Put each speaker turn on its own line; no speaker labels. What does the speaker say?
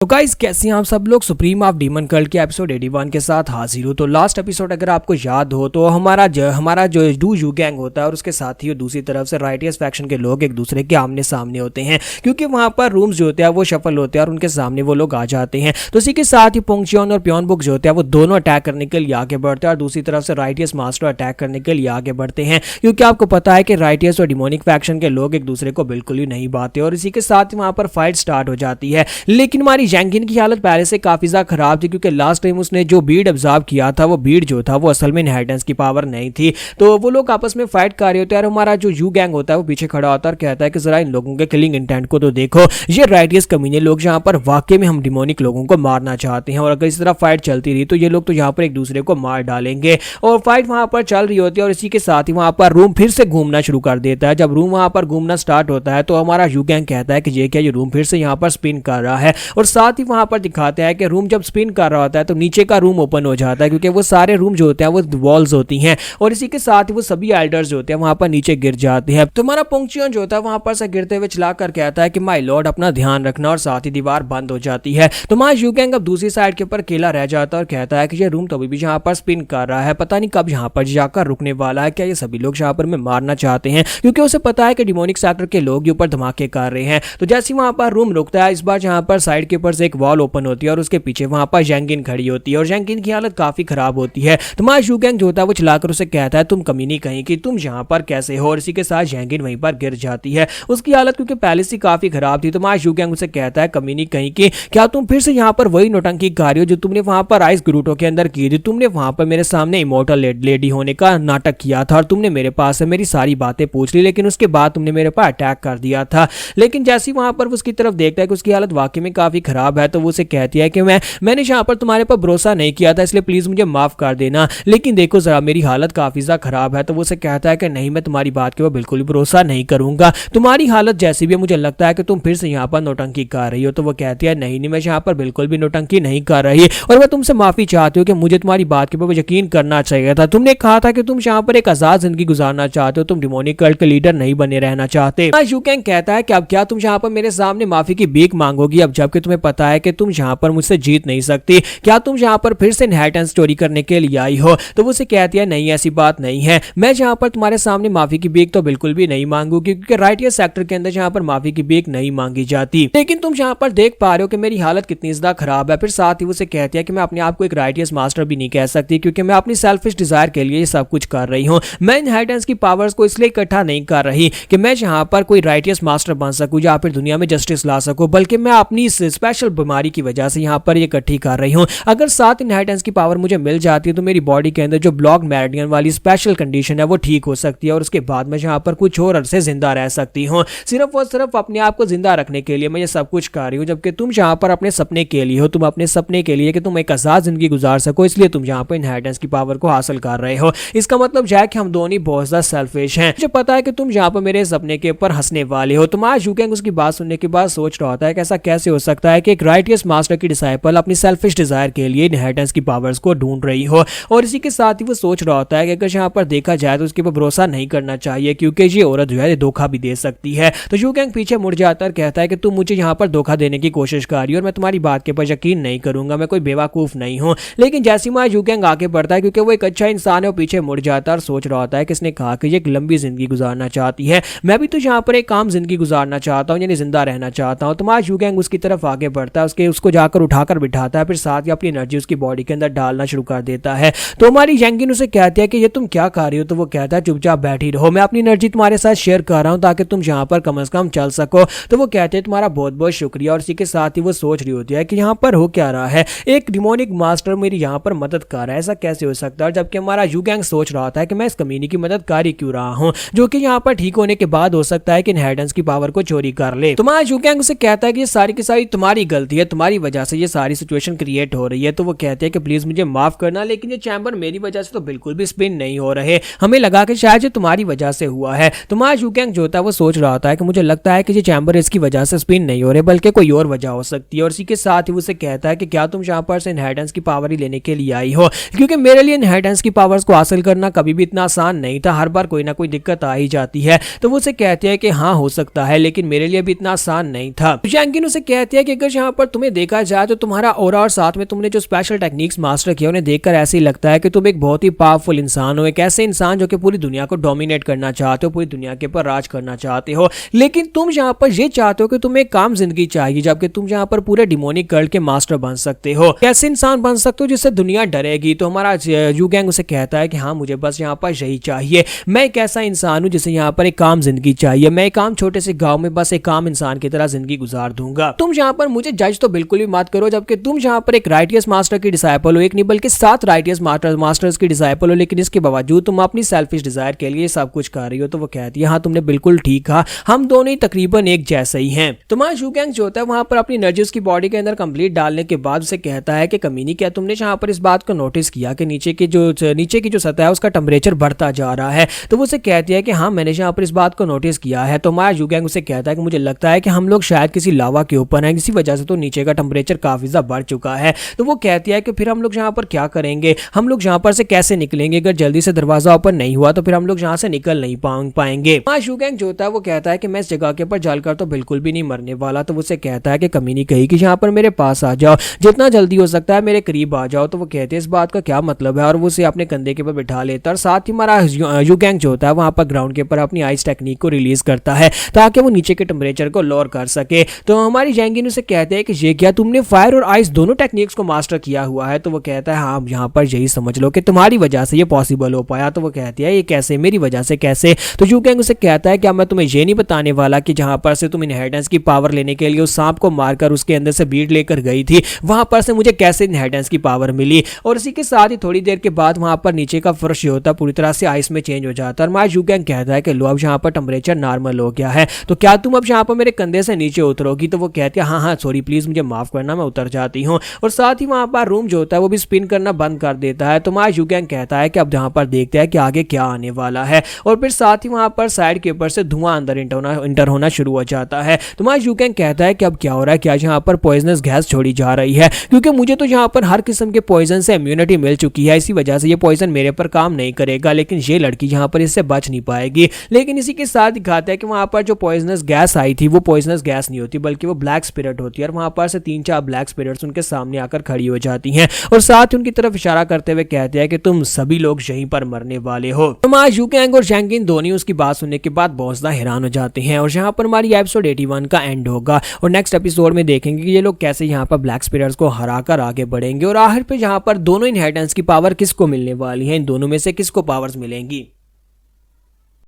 तो गाइस कैसे हैं आप सब लोग। सुप्रीम ऑफ डीमन कल्ट के एपिसोड 81 के साथ हाजिर हूं। तो लास्ट एपिसोड अगर आपको याद हो तो हमारा जो डू यू गैंग होता है और उसके साथ ही दूसरी तरफ से राइटियस फैक्शन के लोग एक दूसरे के आमने सामने होते हैं, क्योंकि वहां पर रूम्स जो होते हैं वो शफल होते हैं और उनके सामने वो लोग आ जाते हैं। तो इसी के साथ ही पोंगचियोन और प्योन बुक जो होते हैं वो दोनों अटैक करने के लिए आगे बढ़ते हैं और दूसरी तरफ से राइटियस मास्टर अटैक करने के लिए आगे बढ़ते हैं, क्योंकि आपको पता है कि राइटियस और डिमोनिक फैक्शन के लोग एक दूसरे को बिल्कुल ही नहीं बाते और इसी के साथ ही वहां पर फाइट स्टार्ट हो जाती है। लेकिन हमारी जैंगिन की हालत पहले से काफी ज्यादा खराब थी, क्योंकि लास्ट टाइम उसने जो बीड ऑब्जर्व किया था वो बीड जो था वो असल में इनहेरिटेंस की पावर नहीं थी। तो वो लोग आपस में फाइट कर रहे होते हैं और हमारा जो यू गैंग होता है वो पीछे खड़ा होता है और कहता है कि जरा इन लोगों के किलिंग इंटेंट को तो देखो, ये राइटियस कमीने लोग जहां पर वाकई में हम डिमोनिक लोगों को मारना चाहते हैं और अगर इस तरह फाइट चलती रही तो ये लोग तो यहाँ पर एक दूसरे को मार डालेंगे। और फाइट वहां पर चल रही होती है और इसी के साथ ही वहां पर रूम फिर से घूमना शुरू कर देता है। जब रूम वहां पर घूमना स्टार्ट होता है तो हमारा यू गैंग कहता है कि ये क्या, ये रूम फिर से यहाँ पर स्पिन कर रहा है और साथ ही वहां पर दिखाते हैं कि रूम जब स्पिन कर रहा होता है तो नीचे का रूम ओपन हो जाता है, क्योंकि वो सारे रूम जो होते हैं वो वॉल्स होती हैं और इसी के साथ ही वो सभी एल्डर्स जो होते हैं वहां पर नीचे गिर जाते हैं। तो हमारा पोंगचियोन जो होता है वहां पर से गिरते हुए चलाकर कहता है कि माय लॉर्ड अपना ध्यान रखना, और साथ ही दीवार बंद हो जाती है। तो हमारा यू गैंग अब दूसरी साइड के ऊपर अकेला रह जाता है और कहता है कि ये रूम तो अभी भी यहाँ पर स्पिन कर रहा है, पता नहीं कब यहाँ पर जाकर रुकने वाला है। क्या ये सभी लोग यहाँ पर में मारना चाहते हैं, क्योंकि उसे पता है कि डिमोनिक सेक्टर के लोग ऊपर धमाके कर रहे हैं। तो जैसे वहां पर रूम रुकता है, इस बार जहां पर साइड के ऊपर से एक वॉल ओपन होती है और उसके पीछे वहां पर जैंगिन खड़ी होती है और जैंगिन की हालत काफी खराब होती है। तो हमारा यू गैंग जो होता है वो चलाकर उसे कहता है तुम कमीनी कहीं कि तुम यहाँ पर कैसे हो, और इसी के साथ जैंगिन वहीं पर गिर जाती है। उसकी हालत क्योंकि पहले से काफी खराब थी। तो हमारा यू गैंग उसे कहता है कमीनी कहीं कि क्या तुम फिर से यहाँ पर वही नौटंकी कर रही हो जो तुमने वहां पर आइस ग्रूटो के अंदर की थी। तुमने वहां पर मेरे सामने इमोर्टल लेडी होने का नाटक किया था और तुमने मेरे पास से मेरी सारी बातें पूछ ली, लेकिन उसके बाद तुमने मेरे पर अटैक कर दिया था। लेकिन जैसे वहां पर उसकी तरफ देखता है कि उसकी हालत वाकई में काफी खराब है, तो वो उसे कहती है कि मैंने यहाँ पर तुम्हारे पर भरोसा नहीं किया था, इसलिए प्लीज मुझे माफ कर देना, लेकिन देखो जरा मेरी हालत काफी ज्यादा खराब है। तो वो उसे कहता है कि नहीं, मैं तुम्हारी बात के ऊपर बिल्कुल भी भरोसा नहीं करूंगा, तुम्हारी हालत जैसी भी है मुझे लगता है कि तुम फिर से यहाँ पर नौटंकी कर रही हो। तो वो कहती है नहीं, मैं यहाँ पर बिल्कुल भी नौटंकी नहीं कर रही और मैं तुमसे माफी चाहती हूँ कि मुझे तुम्हारी बात के ऊपर यकीन करना चाहिए था। तुमने कहा था कि तुम यहाँ पर एक आजाद जिंदगी गुजारना चाहते हो, तुम डिमोनिक कल्ट के लीडर नहीं बने रहना चाहते। यू गैंग कहता है कि अब क्या तुम यहाँ पर मेरे सामने माफी की भीख मांगोगी, अब जबकि तुम्हें पता है कि तुम यहाँ पर मुझसे जीत नहीं सकती, क्या तुम यहाँ पर फिर से इनहेरिटेंस चोरी करने के लिए आई हो। तो वो उसे कहती है नहीं, ऐसी बात नहीं है, मैं यहाँ पर तुम्हारे सामने माफी की भीख तो बिल्कुल भी नहीं मांगूंगी, क्योंकि राइटियस सेक्टर के अंदर यहाँ पर माफी की भीख नहीं मांगी जाती। लेकिन तुम यहाँ पर देख पा रहे हो कि मेरी हालत कितनी ज्यादा खराब है। फिर साथ ही उसे कहती है कि मैं अपने आप को एक राइटियस मास्टर भी नहीं कह सकती, क्योंकि मैं अपनी सेल्फिश डिजायर के लिए सब कुछ कर रही हूँ। मैं इनहेरिटेंस की पावर्स को इसलिए इकट्ठा नहीं कर रही कि मैं यहाँ पर कोई राइटियस मास्टर बन सकूं या फिर दुनिया में जस्टिस ला सकूं, बल्कि मैं अपनी इस स्पेशल बीमारी की वजह से यहाँ पर ये इकट्ठी कर रही हूँ। अगर 7 इनहेरिटेंस की पावर मुझे मिल जाती है तो मेरी बॉडी के अंदर जो ब्लॉक मेरिडियन वाली स्पेशल कंडीशन है वो ठीक हो सकती है और उसके बाद मैं यहाँ पर कुछ और अरसे जिंदा रह सकती हूँ। सिर्फ और सिर्फ अपने आप को जिंदा रखने के लिए मैं ये सब कुछ कर रही हूँ, जबकि तुम यहाँ पर अपने सपने के लिए हो, तुम अपने सपने के लिए कि तुम एक आजाद जिंदगी गुजार सको, इसलिए तुम यहाँ पर इनहेरिटेंस की पावर को हासिल कर रहे हो। इसका मतलब है कि हम दोनों बहुत ज्यादा सेल्फिश हैं। मुझे पता है कि तुम यहाँ पर मेरे सपने के ऊपर हंसने वाले हो। तुम्हारा यू गैंग उसकी बात सुनने के बाद सोच रहा होता है कि ऐसा कैसे हो सकता है कि एक राइटियस मास्टर की डिसाइपल अपनी सेल्फिश डिजायर के लिए इनहेरिटेंस की पावर्स को ढूंढ रही हो। और इसी के साथ ही वो सोच रहा होता है कि अगर यहाँ पर देखा जाए तो उसके ऊपर भरोसा नहीं करना चाहिए, क्योंकि ये औरत जो है धोखा भी दे सकती है। तो यू गैंग पीछे मुड़ जाता है, कहता है कि तुम मुझे यहाँ पर धोखा देने की कोशिश कर रही हो और मैं तुम्हारी बात के ऊपर यकीन नहीं करूंगा, मैं कोई बेवकूफ नहीं हूँ। लेकिन जैसे ही यू गैंग आगे बढ़ता है, क्योंकि वो एक अच्छा इंसान है, वो पीछे मुड़ जाता है और सोच रहा होता है कि इसने कहा कि ये एक लंबी जिंदगी गुजारना चाहती है, मैं भी तो यहाँ पर एक आम जिंदगी गुजारना चाहता हूँ, यानी जिंदा रहना चाहता हूँ। तो यू गैंग उसकी तरफ आगे बढ़ता है, उसको जाकर उठाकर बिठाता है, फिर साथ ही अपनी एनर्जी उसकी बॉडी के अंदर डालना शुरू कर देता है। तो हमारी जैंगिन उसे कहती है कि ये तुम क्या कर रही हो। तो वो कहता है चुपचाप बैठी रहो, मैं अपनी एनर्जी तुम्हारे साथ शेयर कर रहा हूँ ताकि तुम यहाँ पर कम से कम चल सको। तो वो कहते हैं तुम्हारा बहुत बहुत शुक्रिया। और इसी के साथ ही वो सोच रही होती है कि यहाँ पर हो क्या रहा है, एक डिमोनिक मास्टर मेरी यहाँ पर मदद कर रहा है, ऐसा कैसे हो सकता है। जबकि हमारा यू गैंग सोच रहा था कि मैं इस कमीनी की मदद कर ही क्यों रहा हूँ, जो कि यहाँ पर ठीक होने के बाद हो सकता है कि इनहेरिटेंस की पावर को चोरी कर ले। तुम्हारा यू गैंग उसे कहता है कि ये सारी की सारी तुम्हारी गलती है, तुम्हारी वजह से ये सारी सिचुएशन क्रिएट हो रही है। तो वो कहते हैं कि प्लीज मुझे माफ करना, लेकिन ये चैम्बर मेरी वजह से तो बिल्कुल भी स्पिन नहीं हो रहे, हमें लगा कि शायद ये तुम्हारी वजह से हुआ है। तुम्हारा यू गैंग जो होता है वो सोच रहा होता है कि मुझे लगता है कि ये चैम्बर इसकी वजह से स्पिन नहीं हो रहे, बल्कि कोई और वजह हो सकती है। और इसी के साथ ही उसे कहता है कि क्या तुम यहाँ पर से इनहेरिटेंस की पावर ही लेने के लिए आई हो, क्योंकि मेरे लिए इनहेरिटेंस की पावर्स को हासिल करना कभी भी इतना आसान नहीं था, हर बार कोई ना कोई दिक्कत आ ही जाती है। तो वो उसे कहती है कि हाँ हो सकता है, लेकिन मेरे लिए भी इतना आसान नहीं था। जैंगिन उसे कहती है कि अगर यहाँ पर तुम्हें देखा जाए तो तुम्हारा ऑरा और साथ में तुमने जो स्पेशल टेक्निक्स मास्टर किया उन्हें देखकर ऐसे ही लगता है कि तुम एक बहुत ही पावरफुल इंसान हो, एक ऐसे इंसान जो कि पूरी दुनिया को डोमिनेट करना चाहते हो, पूरी दुनिया के ऊपर राज करना चाहते हो। लेकिन तुम यहाँ पर ये चाहते हो कि तुम्हें एक काम जिंदगी चाहिए, जबकि तुम यहाँ पर पूरे डिमोनिक कल्ट के मास्टर बन सकते हो, कैसे इंसान बन सकते हो जिससे दुनिया डरेगी। तो हमारा यू गैंग उसे कहता है कि हाँ मुझे बस यहाँ पर यही चाहिए, मैं एक ऐसा इंसान हूँ जिसे यहाँ पर एक काम जिंदगी चाहिए, मैं एक काम छोटे से गांव में बस एक काम इंसान की तरह जिंदगी गुजार दूंगा। तुम यहाँ पर मुझे जज तो बिल्कुल भी मत करो, जबकि तुम यहाँ पर एक राइटियस मास्टर की डिसाइपल हो, एक नहीं बल्कि 7 राइटियस मास्टर्स की डिसाइपल हो, लेकिन इसके बावजूद तुम अपनी सेल्फिश डिजायर के लिए सब कुछ कर रही हो। तो वो कहती है हाँ तुमने बिल्कुल ठीक कहा, हम दोनों ही तकरीबन एक जैसे ही हैं। तुम्हारा यू गैंग जो होता है वहां पर अपनी एनर्जी उसकी बॉडी के अंदर कंप्लीट डालने के बाद उसे कहता है कि कमीनी क्या तुमने यहाँ पर इस बात को नोटिस किया कि नीचे की जो सतह है उसका टेम्परेचर बढ़ता जा रहा है। तो वो उसे कहती है कि हाँ मैंने यहाँ पर इस बात को नोटिस किया है। तो हमारा यू गैंग उसे कहता है कि मुझे लगता है कि हम लोग शायद किसी लावा के ऊपर हैं, इसी वजह से तो नीचे का टेम्परेचर काफी ज्यादा बढ़ चुका है। तो वो कहती है कि फिर हम लोग यहाँ पर क्या करेंगे, हम लोग यहाँ पर से कैसे निकलेंगे, अगर जल्दी से दरवाजा ओपन नहीं हुआ तो फिर हम लोग यहाँ से निकल नहीं पाएंगे। यू गैंग जो होता है वो कहता है कि मैं इस जगह के ऊपर जलकर तो बिल्कुल भी नहीं मरने वाला। तो वो उसे कहता है कि कमीनी कही कि यहाँ पर मेरे पास आ जाओ, जितना जल्दी हो सकता है मेरे करीब आ जाओ। तो वो कहते हैं इस बात का क्या मतलब है, और वो उसे अपने कंधे के ऊपर बिठा लेता है। और साथ ही हमारा यू गैंग जो होता है वहां पर ग्राउंड के ऊपर अपनी आइस टेक्निक को रिलीज करता है ताकि वो नीचे के टेम्परेचर को लोअर कर सके। तो हमारी जैंगिन उसे कहते हैं कि ये क्या तुमने फायर और आइस दोनों टेक्निक्स को मास्टर किया हुआ है। तो वो कहता है हाँ यहाँ पर यही समझ लो कि तुम्हारी वजह से ये पॉसिबल हो पाया। तो वो कहती है ये कैसे, मेरी वजह से कैसे। तो यू गैंग उसे कहता है क्या मैं तुम्हें ये नहीं बताने वाला कि जहां पर से तुम इनहेरिटेंस की पावर लेने के लिए उस सांप को मारकर उसके अंदर से बीट लेकर गई थी, वहां पर से मुझे कैसे इनहेरिटेंस की पावर मिली। और इसी के साथ ही थोड़ी देर के बाद वहां पर नीचे का फर्श होता पूरी तरह से आइस में चेंज हो जाता है। और माय यू गैंग कहता है कि लो अब यहाँ पर टेम्परेचर नॉर्मल हो गया है, तो क्या तुम अब यहाँ पर मेरे कंधे से नीचे उतरोगी। तो वो कहती है हाँ हाँ सॉरी प्लीज मुझे माफ करना, मैं उतर जाती हूँ। और साथ ही वहां पर रूम जो होता है वो भी स्पिन करना बंद कर देता है। तो माय यू गैंग कहता है कि अब यहाँ पर देखते हैं कि आगे क्या आने वाला है। और फिर साथ ही वहां पर साइड के ऊपर से धुआं अंदर इंटर होना शुरू हो जाता है। तो माय यू गैंग कहता है कि अब क्या हो रहा है, क्या यहाँ पर पॉइजनस गैस छोड़ी जा रही है, क्योंकि मुझे तो यहाँ पर हर किस्म के पॉइजन से इम्यूनिटी मिल चुकी है, इसी वजह से ये पॉइजन मेरे पर काम नहीं करेगा। लेकिन ये लड़की यहाँ पर इससे बच नहीं पाएगी। लेकिन इसी के साथ दिखाता है कि वहां पर जो पॉइजनस गैस आई थी वो पॉइजनस गैस नहीं होती बल्कि वो ब्लैक स्पिरिट होती है। और वहां पर से 3-4 ब्लैक स्पिरिट्स उनके सामने आकर खड़ी हो जाती हैं और साथ उनकी तरफ इशारा करते हुए कहते हैं कि तुम सभी लोग यहीं पर मरने वाले हो। तो मां यू गैंग और जैंगिन दोनों उसकी बात सुनने के बाद बहुत ज्यादा हैरान हो जाते हैं। और यहाँ पर हमारी एपिसोड 81 का एंड होगा और नेक्स्ट एपिसोड में देखेंगे कि ये लोग कैसे यहाँ पर ब्लैक स्पिरिट्स को हराकर आगे बढ़ेंगे और आखिर पे यहाँ पर दोनों इनहेरिटेंस की पावर किसको मिलने वाली है, इन दोनों में से किसको पावर्स मिलेंगी।